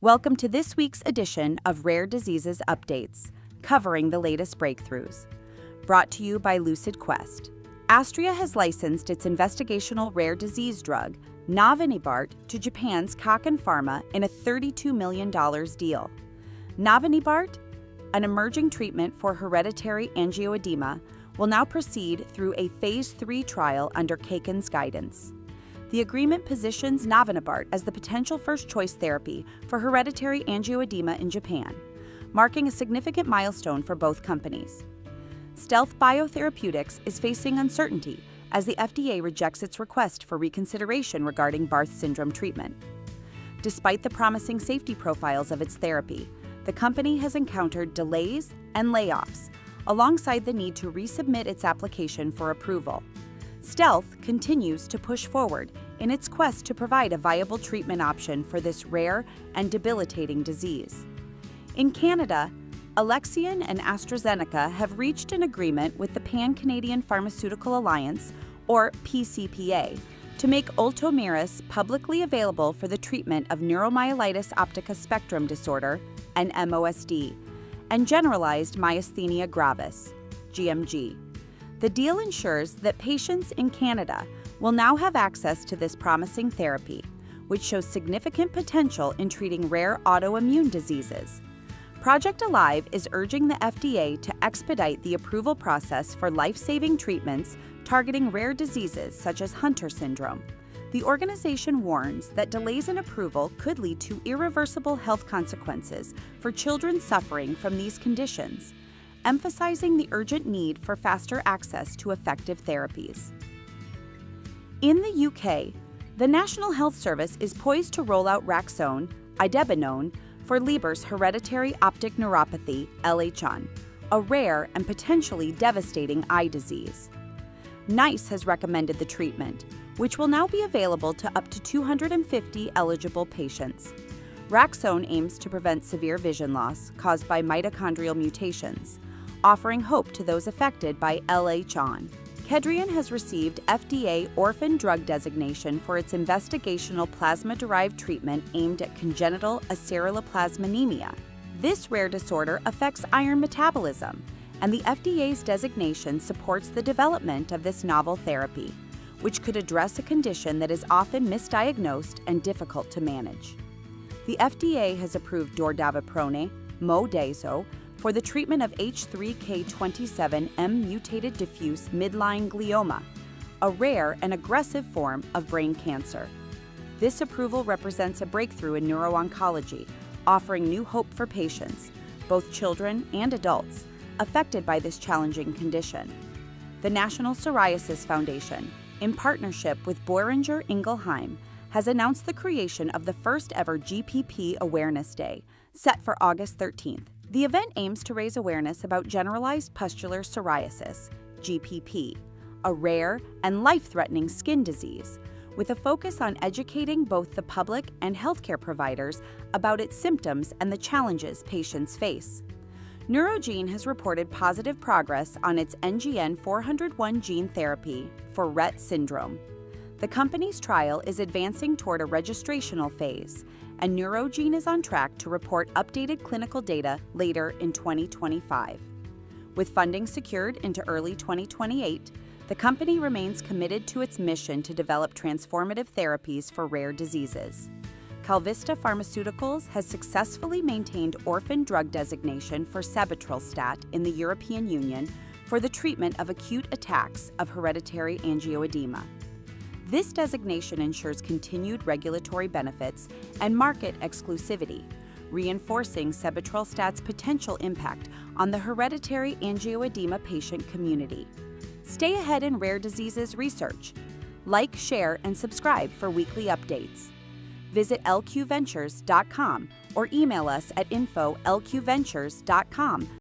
Welcome to this week's edition of Rare Diseases Updates, covering the latest breakthroughs. Brought to you by Lucid Quest. Astria has licensed its investigational rare disease drug, Navenibart, to Japan's Kaken Pharma in a $32 million deal. Navenibart, an emerging treatment for hereditary angioedema, will now proceed through a Phase 3 trial under Kaken's guidance. The agreement positions Navenibart as the potential first-choice therapy for hereditary angioedema in Japan, marking a significant milestone for both companies. Stealth BioTherapeutics is facing uncertainty as the FDA rejects its request for reconsideration regarding Barth syndrome treatment. Despite the promising safety profiles of its therapy, the company has encountered delays and layoffs, alongside the need to resubmit its application for approval. Stealth continues to push forward in its quest to provide a viable treatment option for this rare and debilitating disease. In Canada, Alexion and AstraZeneca have reached an agreement with the Pan-Canadian Pharmaceutical Alliance, or PCPA, to make Ultomiris publicly available for the treatment of neuromyelitis optica spectrum disorder, NMOSD, and generalized myasthenia gravis, GMG. The deal ensures that patients in Canada will now have access to this promising therapy, which shows significant potential in treating rare autoimmune diseases. Project Alive is urging the FDA to expedite the approval process for life-saving treatments targeting rare diseases such as Hunter syndrome. The organization warns that delays in approval could lead to irreversible health consequences for children suffering from these conditions, emphasizing the urgent need for faster access to effective therapies. In the UK, the National Health Service is poised to roll out Raxone, idebenone, for Leber's hereditary optic neuropathy, LHN, a rare and potentially devastating eye disease. NICE has recommended the treatment, which will now be available to up to 250 eligible patients. Raxone aims to prevent severe vision loss caused by mitochondrial mutations, offering hope to those affected by LHN. Kedrion has received FDA Orphan Drug Designation for its investigational plasma-derived treatment aimed at congenital aceruloplasminemia. This rare disorder affects iron metabolism, and the FDA's designation supports the development of this novel therapy, which could address a condition that is often misdiagnosed and difficult to manage. The FDA has approved dordaviprone, Modazo, for the treatment of H3K27M mutated diffuse midline glioma, a rare and aggressive form of brain cancer. This approval represents a breakthrough in neuro-oncology, offering new hope for patients, both children and adults, affected by this challenging condition. The National Psoriasis Foundation, in partnership with Boehringer Ingelheim, has announced the creation of the first-ever GPP Awareness Day, set for August 13th. The event aims to raise awareness about generalized pustular psoriasis, GPP, a rare and life-threatening skin disease, with a focus on educating both the public and healthcare providers about its symptoms and the challenges patients face. Neurogene has reported positive progress on its NGN-401 gene therapy for Rett syndrome. The company's trial is advancing toward a registrational phase, and Neurogene is on track to report updated clinical data later in 2025. With funding secured into early 2028, the company remains committed to its mission to develop transformative therapies for rare diseases. KalVista Pharmaceuticals has successfully maintained orphan drug designation for Sebetralstat in the European Union for the treatment of acute attacks of hereditary angioedema. This designation ensures continued regulatory benefits and market exclusivity, reinforcing Sebetralstat's potential impact on the hereditary angioedema patient community. Stay ahead in rare diseases research. Like, share, and subscribe for weekly updates. Visit lqventures.com or email us at info@lqventures.com